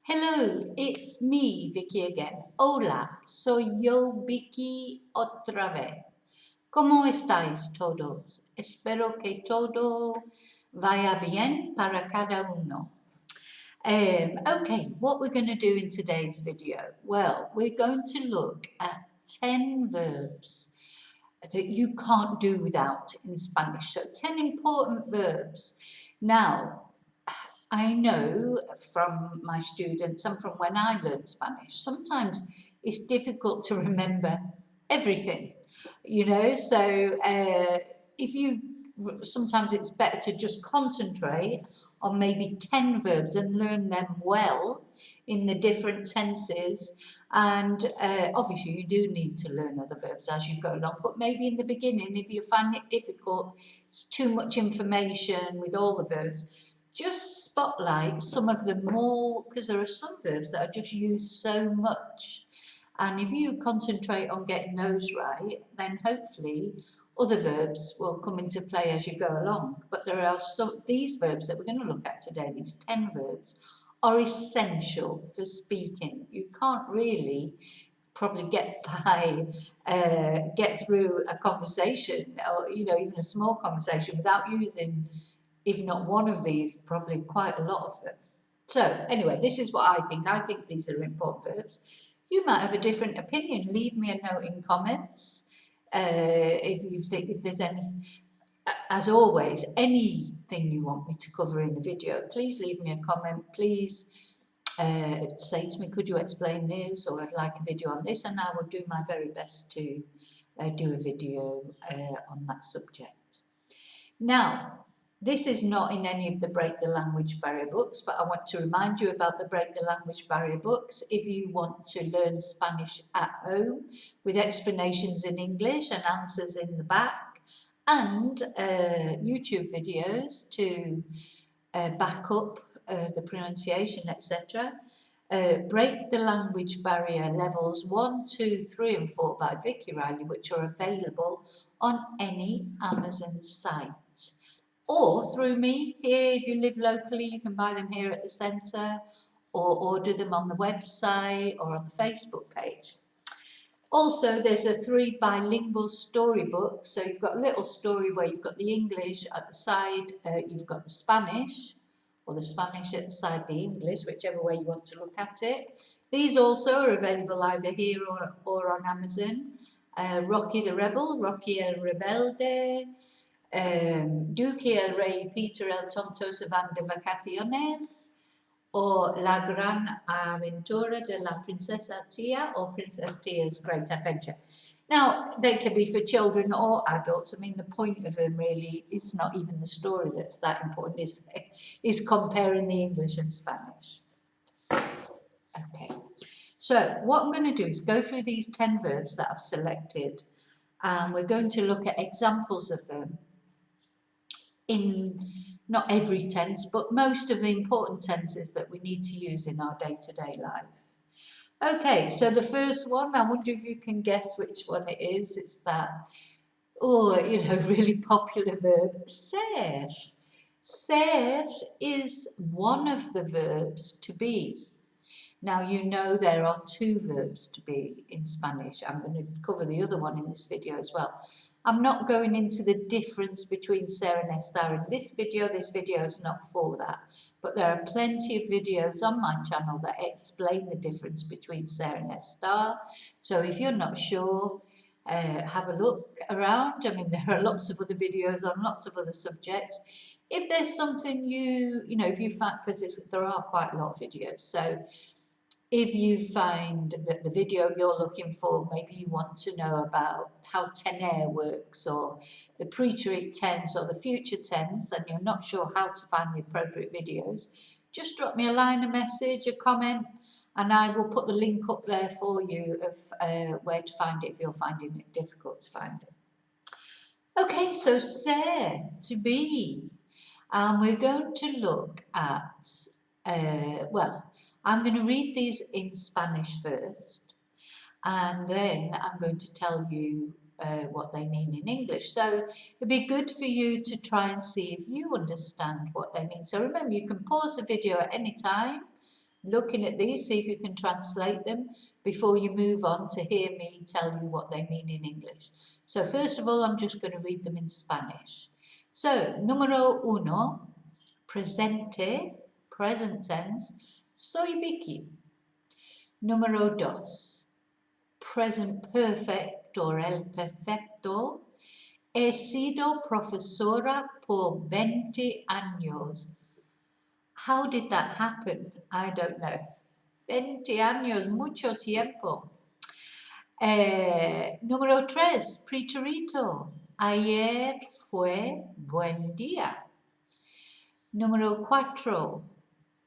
Hello, it's me, Vicky again. Hola, soy yo, Vicky, otra vez. ¿Cómo estáis todos? Espero que todo vaya bien para cada uno. Okay, what we're going to do in today's video? Well, we're going to look at 10 verbs that you can't do without in Spanish. So 10 important verbs. Now, I know from my students and from when I learned Spanish, sometimes it's difficult to remember everything, so if you sometimes it's better to just concentrate on maybe 10 verbs and learn them well in the different tenses. And obviously you do need to learn other verbs as you go along, but maybe in the beginning, if you find it difficult, it's too much information with all the verbs, just spotlight some of the more, because there are some verbs that are just used so much. And if you concentrate on getting those right, then hopefully other verbs will come into play as you go along. But there are these verbs that we're going to look at today, these 10 verbs, are essential for speaking. You can't really probably get through a conversation, or even a small conversation, without using, if not one of these, probably quite a lot of them. So anyway, this is what I think. I think these are important verbs. You might have a different opinion. Leave me a note in comments if there's any. As always, anything you want me to cover in the video, please leave me a comment. Please say to me, could you explain this, or I'd like a video on this, and I will do my very best to do a video on that subject. Now, this is not in any of the Break the Language Barrier books, but I want to remind you about the Break the Language Barrier books if you want to learn Spanish at home with explanations in English and answers in the back, and YouTube videos to back up the pronunciation, etc. Break the Language Barrier levels 1, 2, 3 and 4 by Vicky Riley, which are available on any Amazon site. Or through me here, if you live locally, you can buy them here at the centre, or order them on the website or on the Facebook page. Also, there's a 3 bilingual storybook. So you've got a little story where you've got the English at the side, you've got the Spanish, or the Spanish at the side, the English, whichever way you want to look at it. These also are available either here or on Amazon. Rocky the Rebel, Rocky el Rebelde, Duque el Rey Peter el Tonto se van de vacaciones, or La Gran Aventura de la Princesa Tia, or Princess Tia's Great Adventure. Now, they can be for children or adults. I mean, the point of them really is not even the story that's that important, is comparing the English and Spanish. Okay, so what I'm going to do is go through these 10 verbs that I've selected, and we're going to look at examples of them in not every tense, but most of the important tenses that we need to use in our day-to-day life. Okay, so the first one, I wonder if you can guess which one it is. It's that, really popular verb, ser. Ser is one of the verbs to be. Now, you know there are 2 verbs to be in Spanish. I'm going to cover the other one in this video as well. I'm not going into the difference between ser and estar in this video. This video is not for that. But there are plenty of videos on my channel that explain the difference between ser and estar. So if you're not sure, have a look around. I mean, there are lots of other videos on lots of other subjects. If there's something if you find, because there are quite a lot of videos. So if you find that the video you're looking for, maybe you want to know about how tener works, or the preterite tense or the future tense, and you're not sure how to find the appropriate videos, just drop me a line, a message, a comment, and I will put the link up there for you of where to find it if you're finding it difficult to find it. Okay, so ser, to be. And we're going to look at, I'm going to read these in Spanish first, and then I'm going to tell you what they mean in English. So it'd be good for you to try and see if you understand what they mean. So remember, you can pause the video at any time, looking at these, see if you can translate them before you move on to hear me tell you what they mean in English. So first of all, I'm just going to read them in Spanish. So, número uno, presente, present tense, soy Vicky. Número dos, present perfect or el perfecto, he sido profesora por 20 años. How did that happen? I don't know. 20 años, mucho tiempo. Número 3, preterito. Ayer fue buen día. Número 4,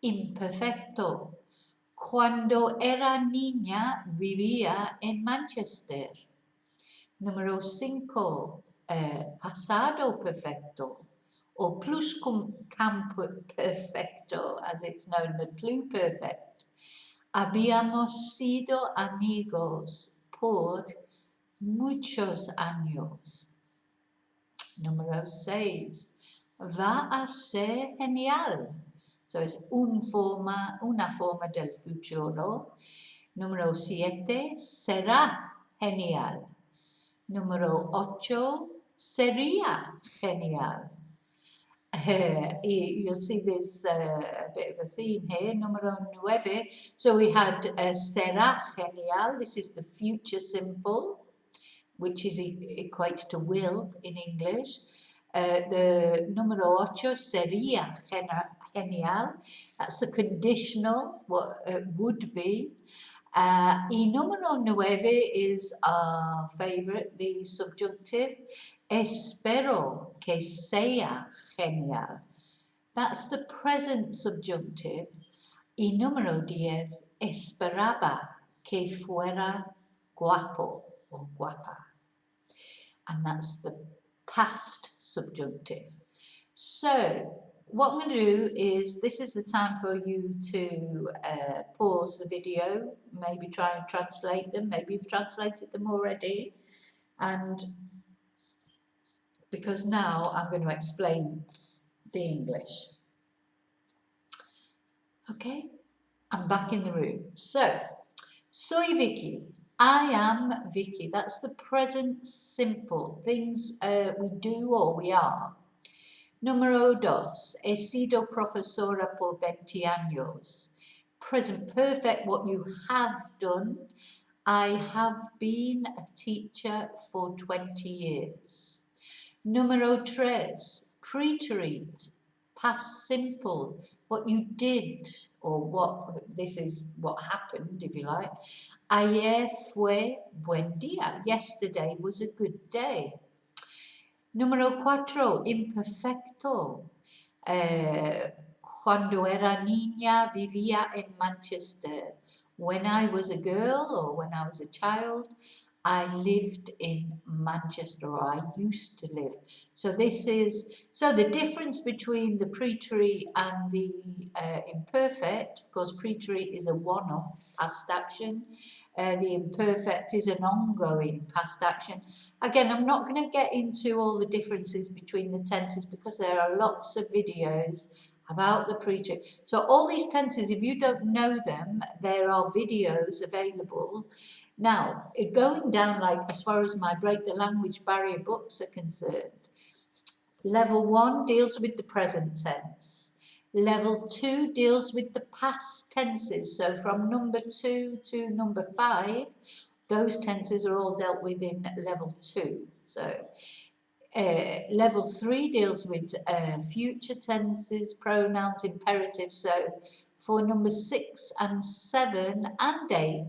imperfecto. Cuando era niña vivía en Manchester. Número 5, pasado perfecto. Or perfecto, as it's known, the pluperfect. Habíamos sido amigos por muchos años. Número 6. Va a ser genial. So es una forma del futuro. Número 7. Será genial. Número 8. Sería genial. You'll see there's a bit of a theme here. Número 9. So we had será genial. This is the future simple, which is equates to will in English. The número 8, sería genial. That's the conditional, what would be. Y número 9 is our favorite, the subjunctive. Espero que sea genial. That's the present subjunctive. Y número 10, esperaba que fuera guapo or guapa. And that's the past subjunctive. So, what I'm going to do is, this is the time for you to pause the video, maybe try and translate them. Maybe you've translated them already. And because now I'm going to explain the English. Okay, I'm back in the room. So, soy Vicky. I am Vicky. That's the present simple, things we do or we are. Número 2. He sido profesora por 20 años. Present perfect, what you have done. I have been a teacher for 20 years. Número 3. Preterite, past simple, what you did, or what, this is what happened, if you like. Ayer fue buen día. Yesterday was a good day. Número 4, imperfecto. Cuando era niña vivía en Manchester. When I was a girl or when I was a child, I lived in Manchester, or I used to live. So this is, so the difference between the preterite and the imperfect, of course, preterite is a one-off past action. The imperfect is an ongoing past action. Again, I'm not going to get into all the differences between the tenses because there are lots of videos about the preterite. So all these tenses, if you don't know them, there are videos available. Now, going down, like as far as my Break the Language Barrier books are concerned, level 1 deals with the present tense. Level 2 deals with the past tenses. So from number 2 to number 5, those tenses are all dealt with in level 2. So level 3 deals with future tenses, pronouns, imperatives. So for number 6 and 7 and 8,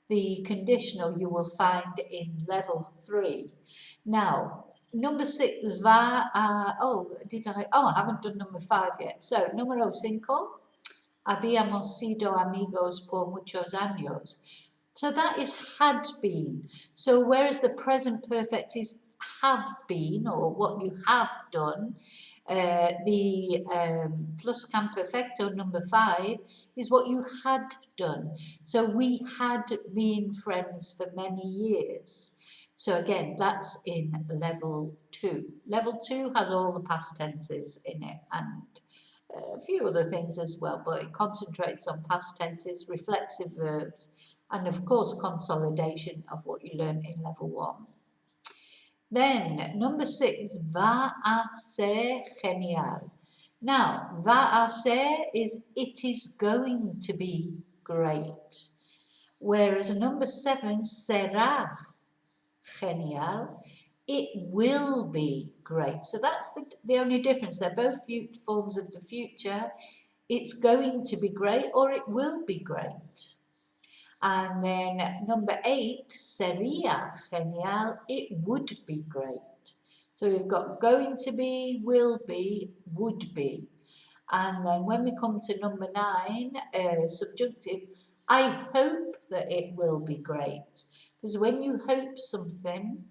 the conditional you will find in level 3. Now, number 6, I haven't done number 5 yet. So, número 5, habíamos sido amigos por muchos años. So that is had been. So whereas the present perfect is have been, or what you have done, the pluscuamperfecto number 5 is what you had done. So we had been friends for many years. So again, that's in level 2. Level 2 has all the past tenses in it, and a few other things as well, but it concentrates on past tenses, reflexive verbs, and of course consolidation of what you learned in level 1. Then number 6, va a ser genial. Now, va a ser is it is going to be great. Whereas number 7, será genial, it will be great. So that's the only difference. They're both forms of the future. It's going to be great or it will be great. And then number 8, sería genial, it would be great. So we've got going to be, will be, would be. And then when we come to number 9, subjunctive, I hope that it will be great. Because when you hope something,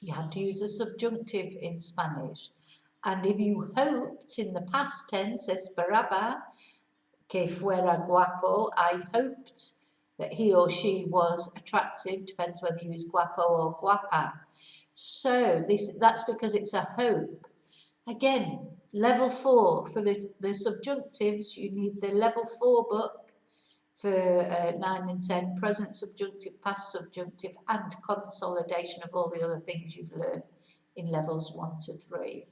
you have to use a subjunctive in Spanish. And if you hoped in the past tense, esperaba que fuera guapo, I hoped that he or she was attractive, depends whether you use guapo or guapa. So that's because it's a hope. Again, level 4, for the subjunctives, you need the level 4 book for 9 and 10, present subjunctive, past subjunctive, and consolidation of all the other things you've learned in levels 1 to 3.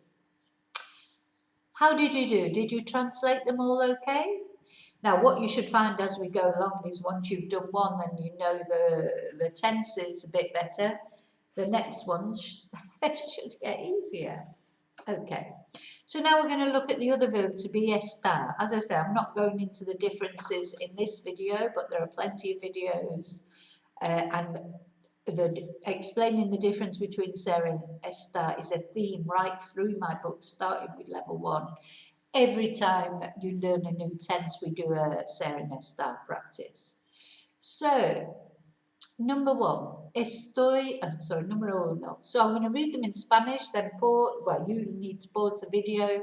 How did you do? Did you translate them all okay? Now, what you should find as we go along is once you've done one and you know the tenses a bit better, the next ones should get easier. Okay, so now we're going to look at the other verb, to be estar. As I say, I'm not going into the differences in this video, but there are plenty of videos explaining the difference between ser and estar is a theme right through my book, starting with level 1. Every time you learn a new tense, we do a ser and estar practice. So, number 1, número 1. So I'm going to read them in Spanish, then you need to pause the video,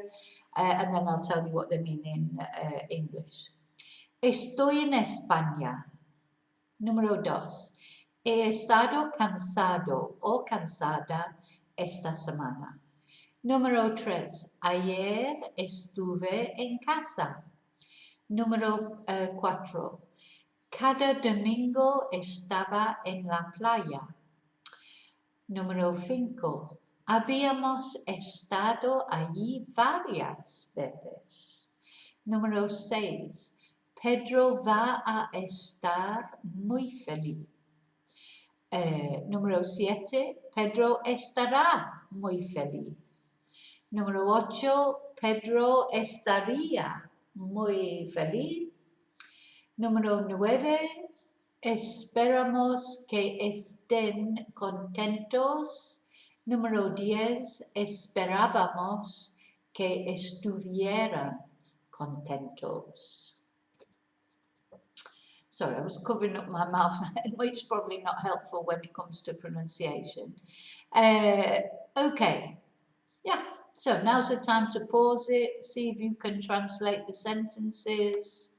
and then I'll tell you what they mean in English. Estoy en España. Número 2. He estado cansado o cansada esta semana. Número 3. Ayer estuve en casa. Número 4. Cada domingo estaba en la playa. Número 5. Habíamos estado allí varias veces. Número 6. Pedro va a estar muy feliz. Número 7. Pedro estará muy feliz. Número 8. Pedro estaría muy feliz. Número 9. Esperamos que estén contentos. Número 10. Esperábamos que estuvieran contentos. Sorry, I was covering up my mouth, which is probably not helpful when it comes to pronunciation. Okay, yeah, so now's the time to pause it, see if you can translate the sentences,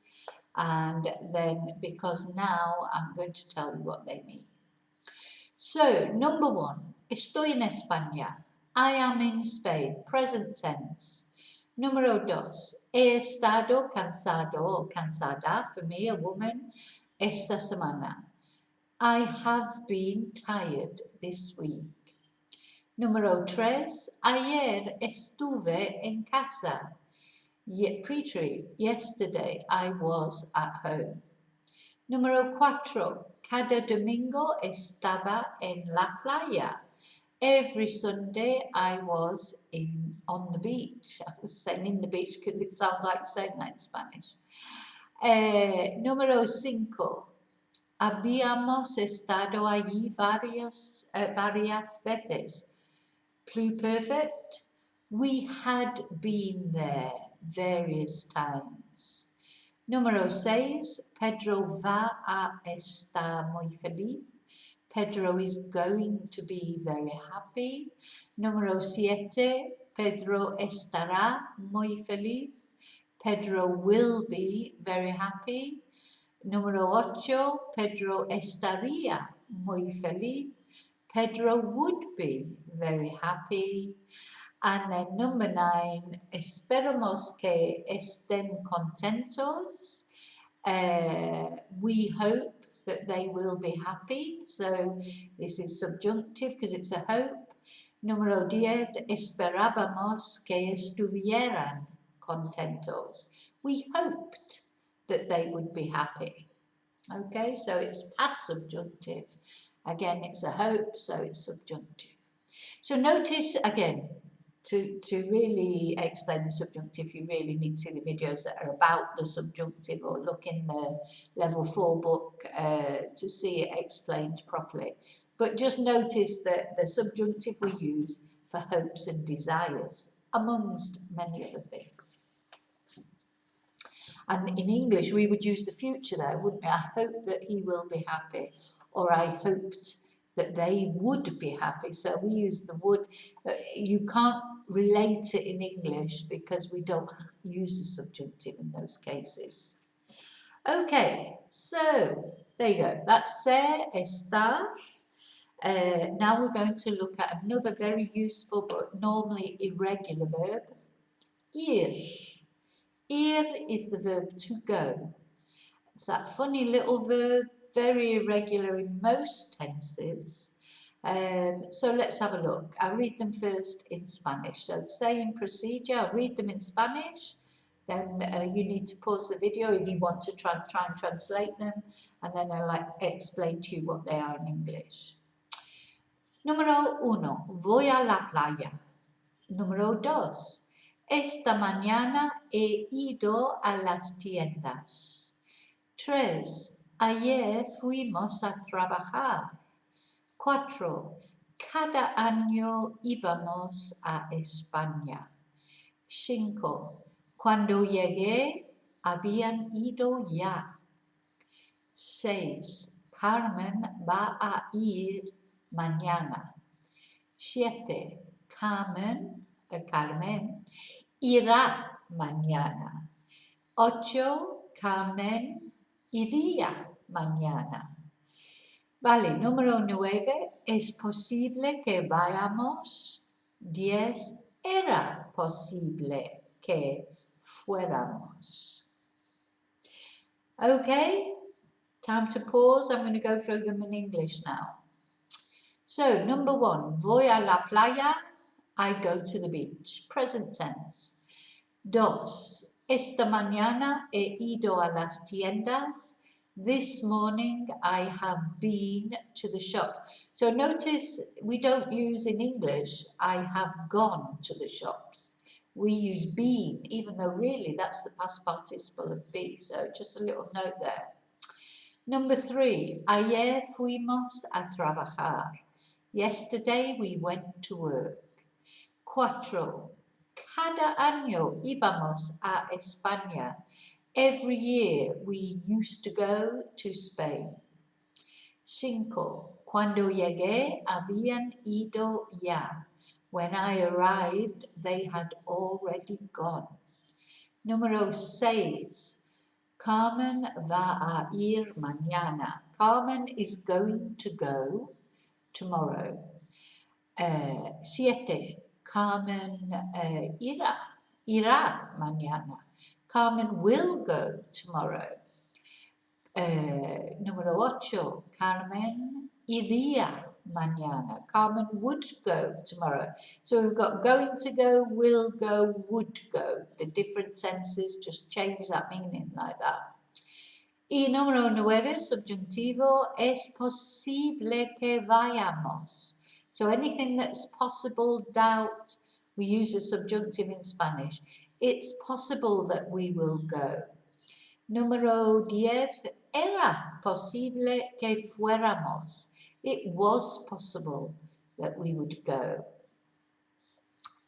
and then, because now I'm going to tell you what they mean. So, number 1, estoy en España. I am in Spain, present tense. Número 2, he estado cansado o cansada, for me, a woman, esta semana. I have been tired this week. Número 3, ayer estuve en casa. Pre-tree, yesterday I was at home. Número 4, cada domingo estaba en la playa. Every Sunday I was on the beach. I was saying in the beach because it sounds like saying that in Spanish. Número 5. Habíamos estado allí varias veces. Pluperfect. We had been there various times. Número 6. Pedro va a estar muy feliz. Pedro is going to be very happy. Número 7. Pedro estará muy feliz. Pedro will be very happy. Número 8. Pedro estaría muy feliz. Pedro would be very happy. And then number 9, esperamos que estén contentos. We hope that they will be happy. So this is subjunctive because it's a hope. Número 10, esperábamos que estuvieran contentos. We hoped that they would be happy. Okay, so it's past subjunctive. Again, it's a hope, so it's subjunctive. So notice again, to really explain the subjunctive, you really need to see the videos that are about the subjunctive, or look in the level 4 book to see it explained properly. But just notice that the subjunctive we use for hopes and desires, amongst many other things. And in English, we would use the future there, wouldn't we? I hope that he will be happy, or I hoped that they would be happy. So we use the would. You can't relate it in English because we don't use the subjunctive in those cases. Okay, so there you go. That's ser, estar. Now we're going to look at another very useful but normally irregular verb, ir. Ir is the verb to go. It's that funny little verb, very irregular in most tenses. So let's have a look. I'll read them first in Spanish. So say in procedure, I'll read them in Spanish. Then you need to pause the video if you want to try and translate them. And then I'll explain to you what they are in English. Número 1. Voy a la playa. Número 2. Esta mañana he ido a las tiendas. 3. Ayer fuimos a trabajar. 4. Cada año íbamos a España. 5. Cuando llegué, habían ido ya. 6. Carmen va a ir mañana. 7. Carmen irá mañana. 8. Carmen iría mañana. Vale, número 9. Es posible que vayamos. 10. Era posible que fuéramos. Okay, time to pause. I'm going to go through them in English now. So, number 1. Voy a la playa. I go to the beach. Present tense. 2. Esta mañana he ido a las tiendas. This morning I have been to the shop. So notice we don't use in English, I have gone to the shops. We use been, even though really that's the past participle of be. So just a little note there. Number 3. Ayer fuimos a trabajar. Yesterday we went to work. 4. Cada año íbamos a España. Every year we used to go to Spain. 5. Cuando llegué, habían ido ya. When I arrived, they had already gone. Número 6. Carmen va a ir mañana. Carmen is going to go tomorrow. 7. Carmen irá mañana. Carmen will go tomorrow. Número 8. Carmen iría mañana. Carmen would go tomorrow. So we've got going to go, will go, would go. The different tenses just change that meaning like that. Y número 9, subjuntivo, es posible que vayamos. So anything that's possible, doubt, we use a subjunctive in Spanish. It's possible that we will go. Número 10, era posible que fuéramos. It was possible that we would go.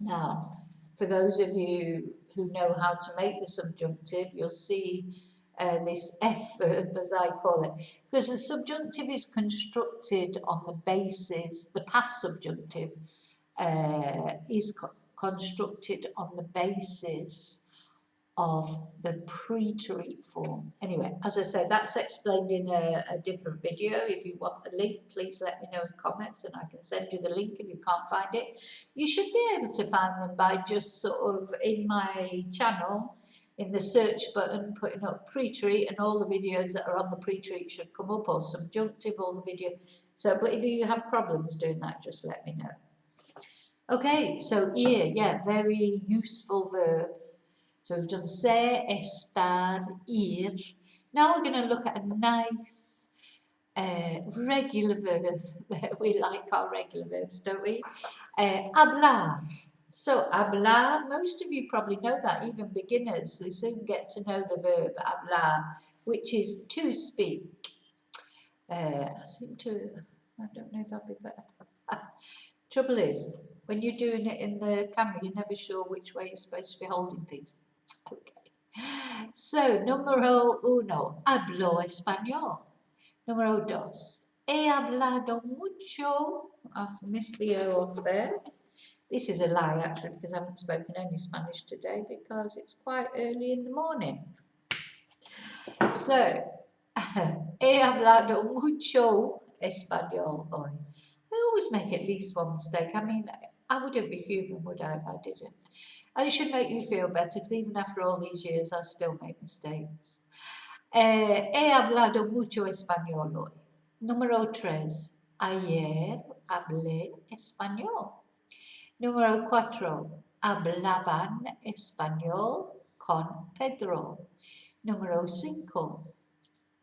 Now, for those of you who know how to make the subjunctive, you'll see this F verb, as I call it, because the subjunctive is constructed on the basis, the past subjunctive is constructed on the basis of the preterite form. Anyway, as I said, that's explained in a different video. If you want the link, please let me know in comments and I can send you the link if you can't find it. You should be able to find them by just sort of in my channel, in the search button, putting up preterite, and all the videos that are on the preterite should come up, or subjunctive, all the video. So, but if you have problems doing that, just let me know. Okay, so ir, yeah, very useful verb. So we've done ser, estar, ir. Now we're going to look at a nice regular verb. We like our regular verbs, don't we? Hablar. So hablar, most of you probably know that, even beginners. They soon get to know the verb hablar, which is to speak. I don't know if that'd be better. Trouble is, when you're doing it in the camera, you're never sure which way you're supposed to be holding things. Okay. So, número uno, hablo español. Número dos, he hablado mucho. I've missed the O off there. This is a lie, actually, because I haven't spoken any Spanish today because it's quite early in the morning. So, he hablado mucho español hoy. I always make at least one mistake. I mean, I wouldn't be human, would I, if I didn't? And it should make you feel better, because even after all these years, I still make mistakes. He hablado mucho español hoy. Número 3. Ayer hablé español. Número 4. Hablaban español con Pedro. Número 5.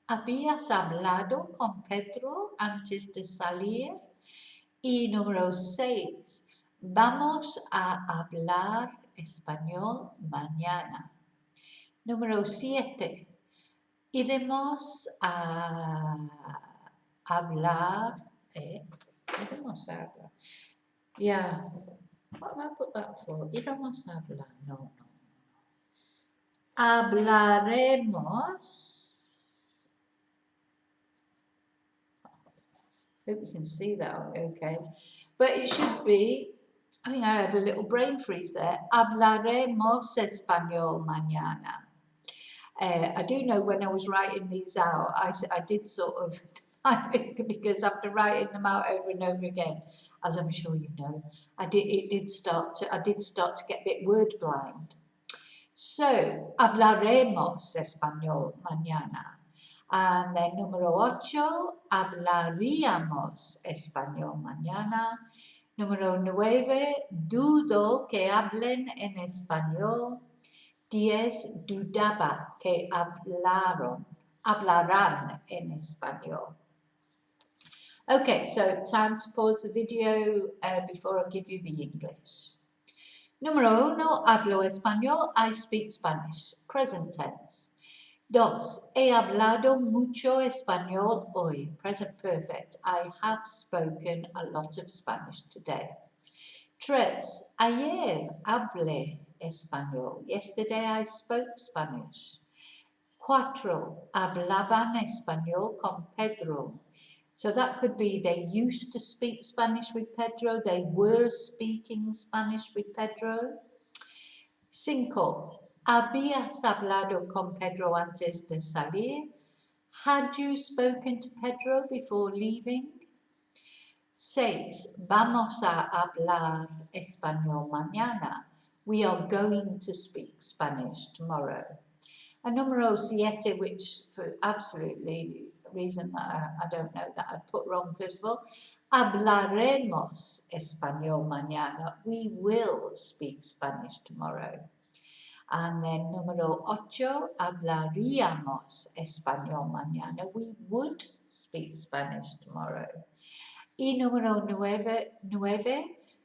¿Habías hablado con Pedro antes de salir? Y número 6. Vamos a hablar español mañana. Número 7. Iremos a hablar. Iremos a hablar. Yeah. What have I put that for? Iremos a hablar. No. Hablaremos. Hope you can see that okay. But it should be, I think I had a little brain freeze there. Hablaremos español mañana. I do know when I was writing these out, I did sort of, because after writing them out over and over again, as I'm sure you know, I did start to get a bit word blind. So, hablaremos español mañana. And then número 8, hablaríamos español mañana. Número 9, dudo que hablen en español. 10, dudaba que hablarán en español. Okay, so time to pause the video before I give you the English. Número 1, hablo español, I speak Spanish, present tense. 2, he hablado mucho español hoy, present perfect. I have spoken a lot of Spanish today. 3, ayer hablé español. Yesterday I spoke Spanish. 4, hablaban español con Pedro. So that could be they used to speak Spanish with Pedro. They were speaking Spanish with Pedro. 5, ¿habías hablado con Pedro antes de salir? Had you spoken to Pedro before leaving? 6, vamos a hablar español mañana. We are going to speak Spanish tomorrow. And número 7, which for absolutely reason that I don't know that I'd put wrong first of all, hablaremos español mañana. We will speak Spanish tomorrow. And then número 8, hablaríamos español mañana. We would speak Spanish tomorrow. Y número 9,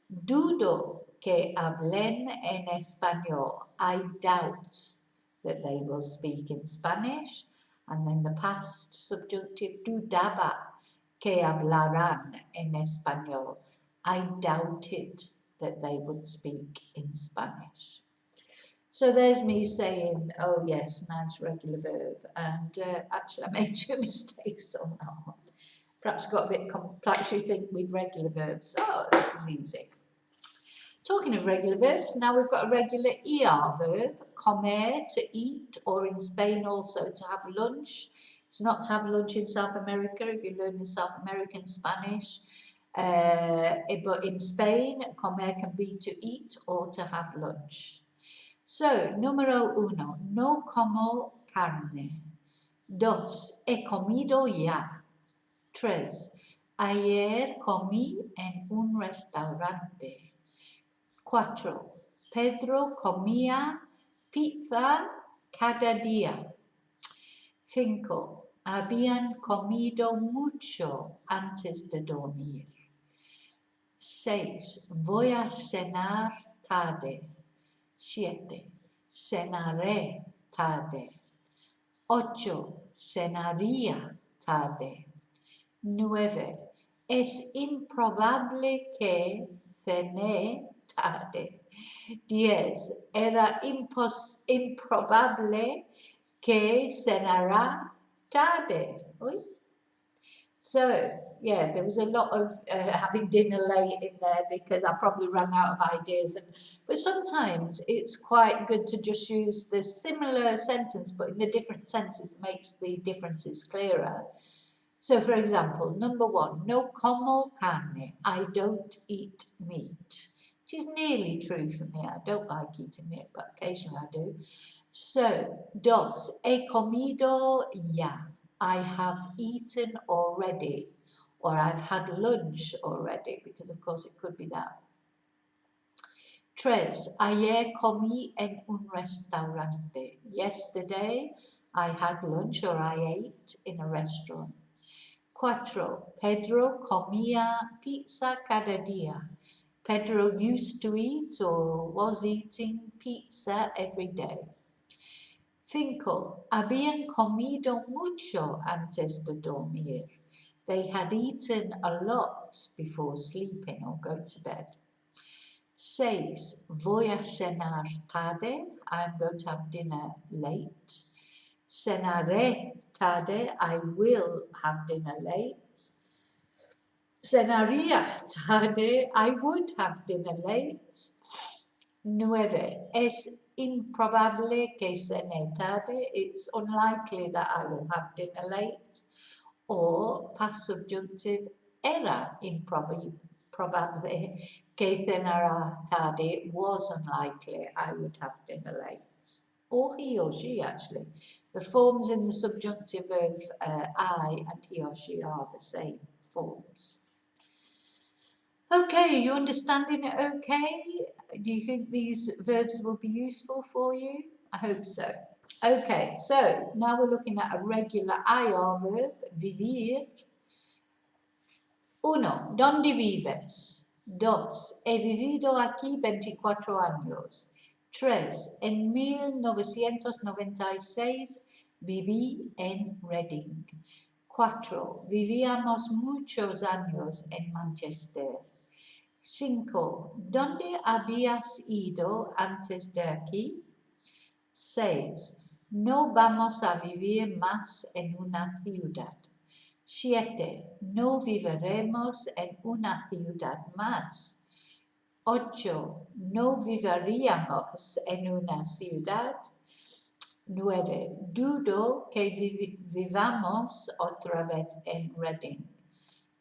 dudo que hablen en español. I doubt that they will speak in Spanish. And then the past subjunctive, dudaba que hablarán en español. I doubted that they would speak in Spanish. So there's me saying, oh yes, nice regular verb. And actually I made 2 mistakes on that one. Perhaps got a bit complex, you think, with regular verbs. Oh, this is easy. Talking of regular verbs, now we've got a regular ER verb, comer, to eat, or in Spain also to have lunch. It's not to have lunch in South America if you're learning South American Spanish. But in Spain, comer can be to eat or to have lunch. So, número uno, no como carne. Dos, he comido ya. Tres, ayer comí en un restaurante. 4. Pedro comía pizza cada día. 5. Habían comido mucho antes de dormir. 6. Voy a cenar tarde. 7. Cenaré tarde. 8. Cenaría tarde. 9. Es improbable que cené tarde. 10. Era improbable que cenará tarde. Uy. So, yeah, there was a lot of having dinner late in there because I probably ran out of ideas. But sometimes it's quite good to just use the similar sentence, but in the different tenses makes the differences clearer. So, for example, number 1, no como carne, I don't eat meat. Which is nearly true for me. I don't like eating meat, but occasionally I do. So, 2, he comido ya. I have eaten already, or I've had lunch already, because of course it could be that. 3, ayer comí en un restaurante. Yesterday I had lunch or I ate in a restaurant. 4, Pedro comía pizza cada día. Pedro used to eat or was eating pizza every day. 5. Habían comido mucho antes de dormir. They had eaten a lot before sleeping or going to bed. 6. Voy a cenar tarde. I'm going to have dinner late. Cenaré tarde. I will have dinner late. Cenaría tarde. I would have dinner late. 9. Es improbable que cene tarde. It's unlikely that I will have dinner late. Or past subjunctive, era improbable que cenará tarde. It was unlikely I would have dinner late. Or he or she, actually. The forms in the subjunctive of I and he or she are the same forms. Okay, are you understanding it okay? Do you think these verbs will be useful for you? I hope so. Okay, so now we're looking at a regular IR verb, vivir. 1. ¿Dónde vives? 2. He vivido aquí 24 años. 3. En 1996 viví en Reading. 4. Vivíamos muchos años en Manchester. 5. ¿Dónde habías ido antes de aquí? 6. No vamos a vivir más en una ciudad. 7. No viviremos en una ciudad más. 8. No viviríamos en una ciudad. 9. Dudo que vivamos otra vez en Reading.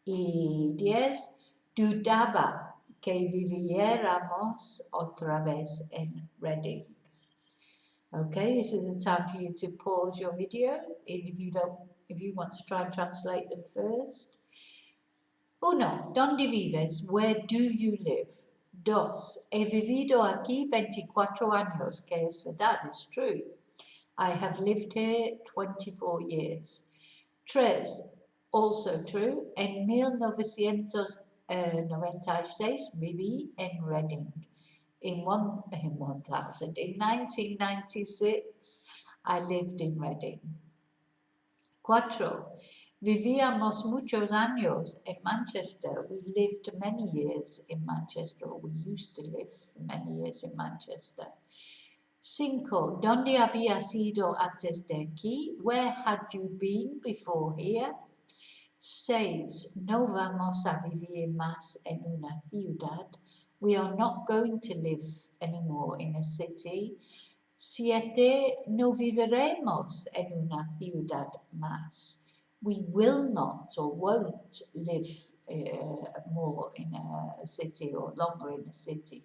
Y 10. Dudaba que viviéramos otra vez en Reading. Okay, this is the time for you to pause your video if you want to try and translate them first. 1. ¿Dónde vives? Where do you live? 2. He vivido aquí 24 años, que es verdad, it's true. I have lived here 24 years. 3. Also true. En 1996 viví en Reading. In 1996, I lived in Reading. 4. Vivíamos muchos años en Manchester. We lived many years in Manchester, or we used to live many years in Manchester. 5. ¿Dónde habías ido antes de aquí? Where had you been before here? 6. No vamos a vivir más en una ciudad. We are not going to live anymore in a city. 7. No viviremos en una ciudad más. We will not or won't live more in a city or longer in a city.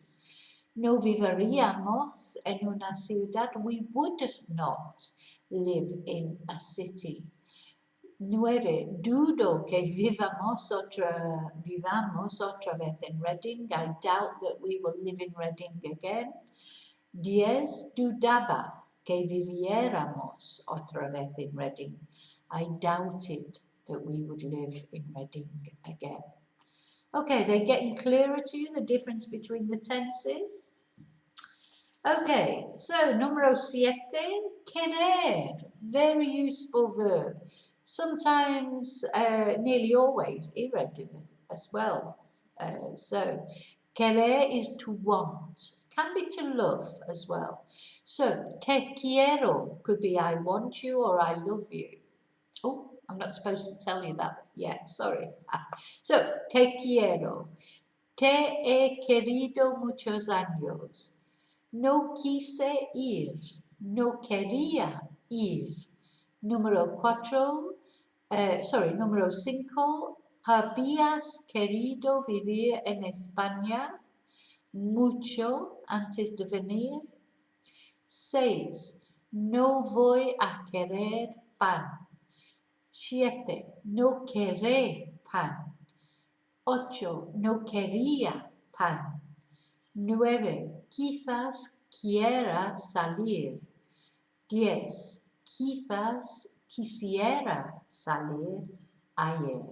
No viviríamos en una ciudad. We would not live in a city. 9. Dudo que vivamos otra vez en Reading. I doubt that we will live in Reading again. 10. Dudaba que viviéramos otra vez en Reading. I doubted that we would live in Reading again. Okay, they're getting clearer to you, the difference between the tenses. Okay, so número 7, querer, very useful verb. Sometimes, nearly always, irregular as well. So, querer is to want, can be to love as well. So, te quiero could be I want you or I love you. Oh, I'm not supposed to tell you that yet, sorry. So, te quiero. Te he querido muchos años. No quise ir. No quería ir. Número 5. ¿Habías querido vivir en España mucho antes de venir? 6. No voy a querer pan. 7. No querré pan. 8. No quería pan. 9. Quizás quiera salir. 10. Quizás quisiera salir ayer.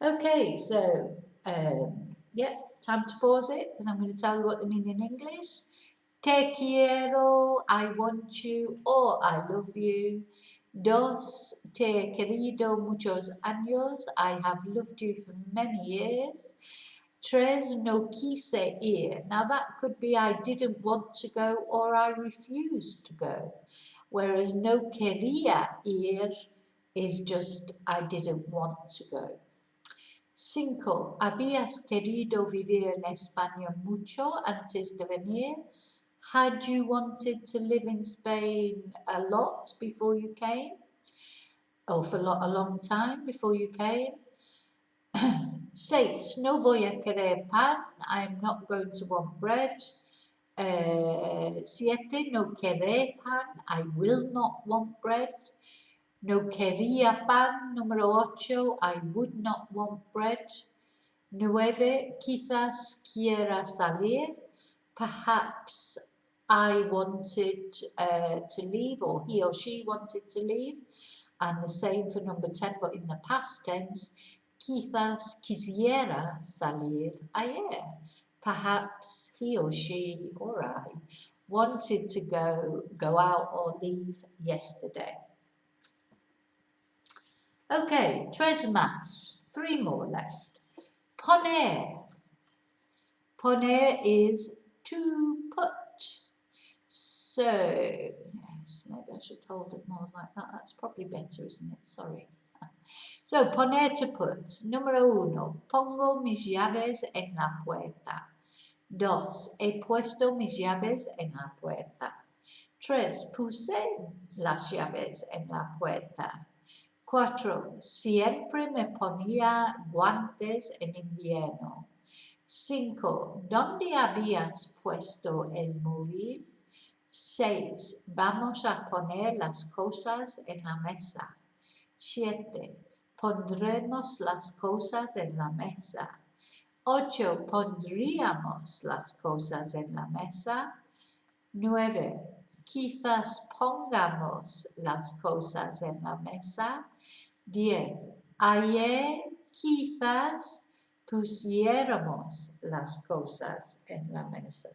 Okay, so, time to pause it because I'm going to tell you what they mean in English. Te quiero, I want you or I love you. 2. Te he querido muchos años, I have loved you for many years. 3. No quise ir. Now that could be I didn't want to go or I refused to go. Whereas no quería ir is just I didn't want to go. 5. ¿Habías querido vivir en España mucho antes de venir? Had you wanted to live in Spain a lot before you came? Or for a long time before you came? 6. No voy a querer pan. I'm not going to want bread. 7. No querré pan. I will not want bread. No quería pan. Número 8. I would not want bread. 9. Quizás quiera salir. Perhaps I wanted to leave or he or she wanted to leave. And the same for number 10, but in the past tense. Quizás quisiera salir ayer. Perhaps he or she or I wanted to go out or leave yesterday. Okay, 3 más. 3 more left. Poner. Poner is to put. So, yes, maybe I should hold it more like that. That's probably better, isn't it? Sorry. So, poner to put. Número 1. Pongo mis llaves en la puerta. 2. He puesto mis llaves en la puerta. 3. Puse las llaves en la puerta. 4. Siempre me ponía guantes en invierno. 5. ¿Dónde habías puesto el móvil? 6. Vamos a poner las cosas en la mesa. 7. Pondremos las cosas en la mesa. 8. Pondríamos las cosas en la mesa. 9. Quizás pongamos las cosas en la mesa. 10. Ayer quizás pusiéramos las cosas en la mesa.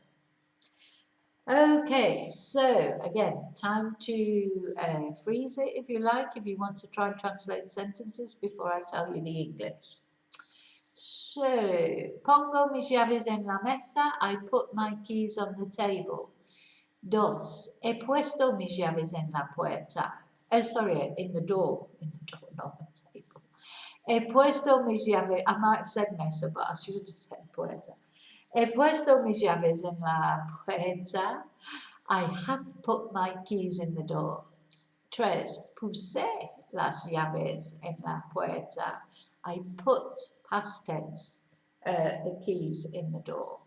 Okay, so again, time to freeze it if you like, if you want to try and translate sentences before I tell you the English. So, pongo mis llaves en la mesa, I put my keys on the table. 2. He puesto mis llaves en la puerta. In the door, not the table. He puesto mis llaves, I might have said mesa, but I should have said puerta. He puesto mis llaves en la puerta. I have put my keys in the door. 3. Puse las llaves en la puerta. I put, past tense, the keys in the door.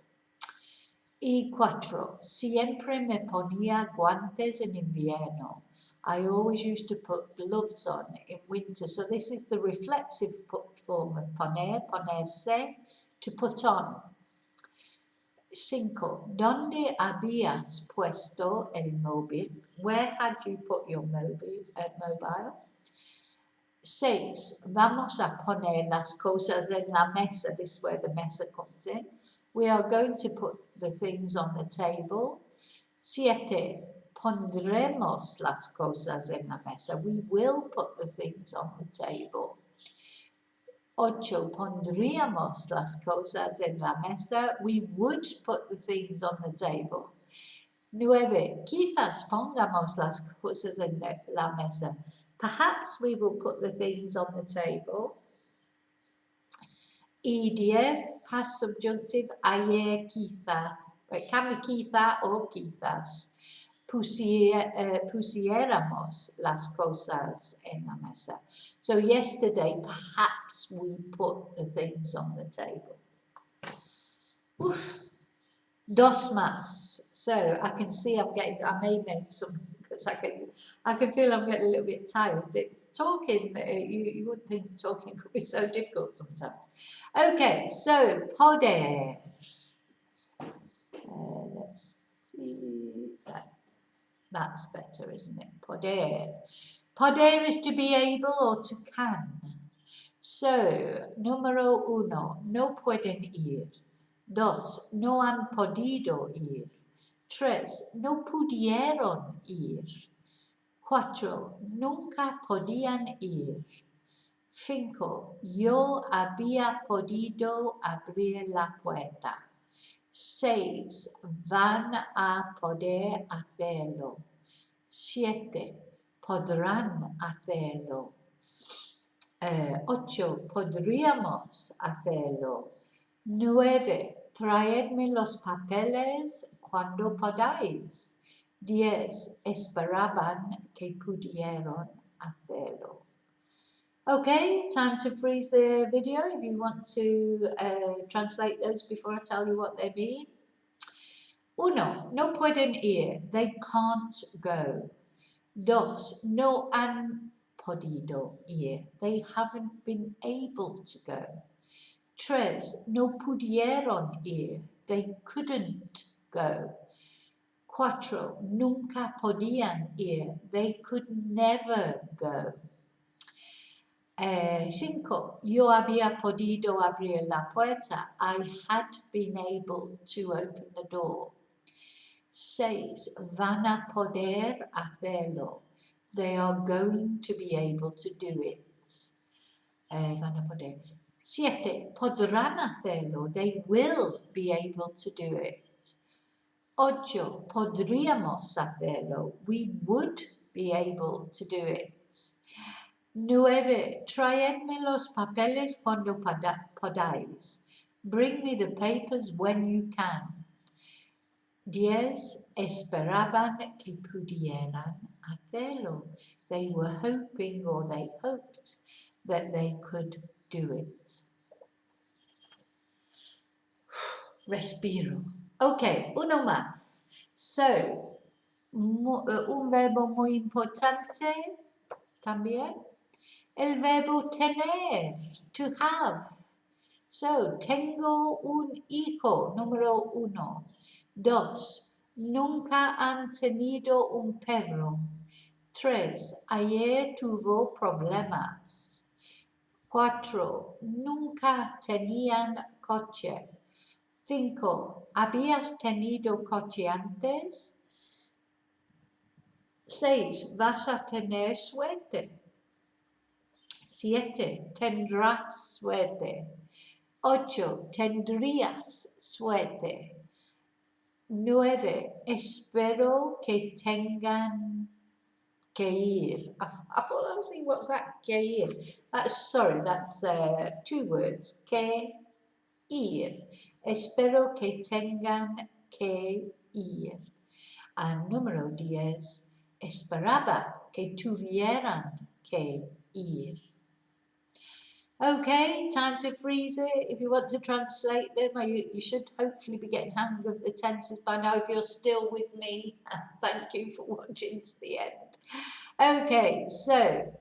Y 4. Siempre me ponía guantes en invierno. I always used to put gloves on in winter. So this is the reflexive form of poner, ponerse, to put on. 5. ¿Dónde habías puesto el móvil? Where had you put your mobile? 6. Vamos a poner las cosas en la mesa. This is where the mesa comes in. We are going to put the things on the table. 7. Pondremos las cosas en la mesa. We will put the things on the table. 8. Pondríamos las cosas en la mesa. We would put the things on the table. 9. Quizás pongamos las cosas en la mesa. Perhaps we will put the things on the table. Y 10. Past subjunctive. Ayer quizá. It can be quizá or quizás. Pusiéramos las cosas en la mesa. So yesterday, perhaps we put the things on the table. Oof. Dos más. So I can see I may make some, because I can feel I'm getting a little bit tired. It's talking, you wouldn't think talking could be so difficult sometimes. Okay, so poder. Let's see that. That's better, isn't it? Poder. Poder is to be able or to can. So, número 1, no pueden ir. 2, no han podido ir. 3, no pudieron ir. 4, nunca podían ir. 5, yo había podido abrir la puerta. 6. Van a poder hacerlo. 7. Podrán hacerlo. 8. Podríamos hacerlo. 9. Traedme los papeles cuando podáis. 10. Esperaban que pudieron hacerlo. Okay, time to freeze the video if you want to translate those before I tell you what they mean. 1. No pueden ir. They can't go. 2. No han podido ir. They haven't been able to go. 3. No pudieron ir. They couldn't go. 4. Nunca podían ir. They could never go. 5. Yo había podido abrir la puerta. I had been able to open the door. 6. Van a poder hacerlo. They are going to be able to do it. Van a poder. 7. Podrán hacerlo. They will be able to do it. 8. Podríamos hacerlo. We would be able to do it. 9. Traedme los papeles cuando podáis. Bring me the papers when you can. 10. Esperaban que pudieran hacerlo. They were hoping or they hoped that they could do it. Respiro. Okay, uno más. So, un verbo muy importante también. El verbo tener, to have. So, tengo un hijo, número 1. 2. Nunca han tenido un perro. 3. Ayer tuvo problemas. 4. Nunca tenían coche. 5. ¿Habías tenido coche antes? 6. Vas a tener suerte. 7. Tendrás suerte. 8. Tendrías suerte. 9. Espero que tengan que ir. I thought I was thinking, what's that? Que ir. That's 2 words. Que ir. Espero que tengan que ir. Número 10. Esperaba que tuvieran que ir. Okay, time to freeze it. If you want to translate them, you should hopefully be getting hang of the tenses by now. If you're still with me, thank you for watching to the end. Okay, so,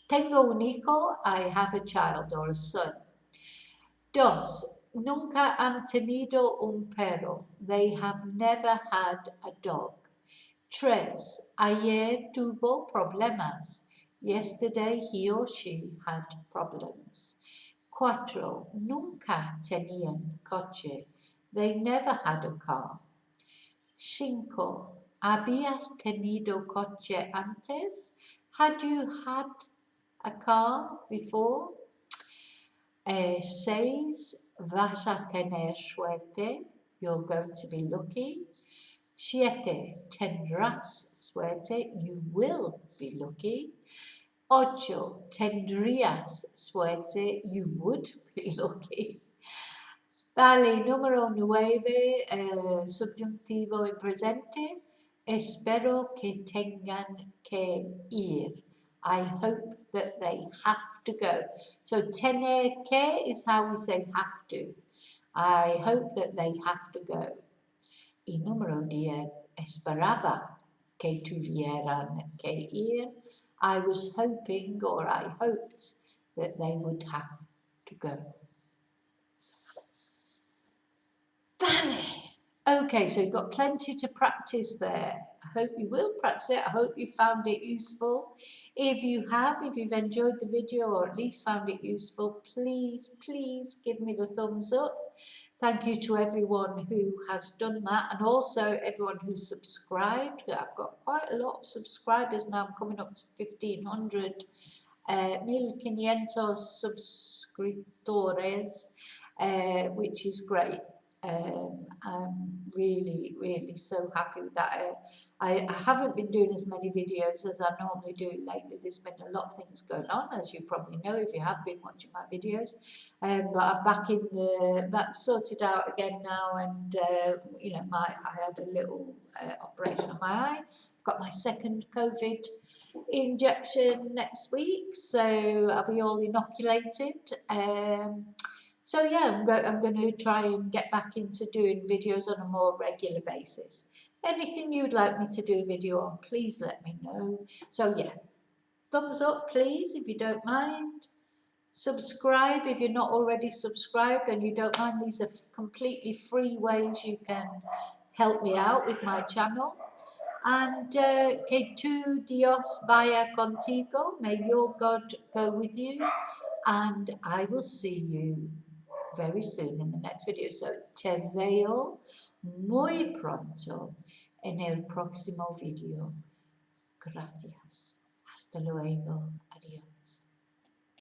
tengo un hijo, I have a child or a son. Dos, nunca han tenido un perro. They have never had a dog. Tres, ayer tuvo problemas. Yesterday he or she had problems. Cuatro, nunca tenían coche. They never had a car. Cinco, ¿habías tenido coche antes? Had you had a car before? Seis, vas a tener suerte. You're going to be lucky. Siete, tendrás suerte. You will be lucky. Ocho, tendrías suerte. You would be lucky. Vale, número 9, subjuntivo en presente. Espero que tengan que ir. I hope that they have to go. So tener que is how we say have to. I hope that they have to go. Y número 10, esperaba que tuvieran que ir. I was hoping or I hoped that they would have to go. Vale. Okay, so you've got plenty to practice there. I hope you will practice it. I hope you found it useful. If you've enjoyed the video or at least found it useful, please give me the thumbs up. Thank you to everyone who has done that and also everyone who's subscribed. I've got quite a lot of subscribers now. I'm coming up to 1,500, 1,500 subscriptores, which is great. I'm really so happy with that. I haven't been doing as many videos as I normally do lately. There's been a lot of things going on, as you probably know if you have been watching my videos. But I'm back sorted out again now, and I had a little operation on my eye. I've got my second COVID injection next week, so I'll be all inoculated. So yeah, I'm going to try and get back into doing videos on a more regular basis. Anything you'd like me to do a video on, please let me know. So yeah, thumbs up please if you don't mind. Subscribe if you're not already subscribed and you don't mind. These are completely free ways you can help me out with my channel. And que tu Dios vaya contigo. May your God go with you. And I will see you very soon in the next video. So te veo muy pronto en el próximo video. Gracias. Hasta luego.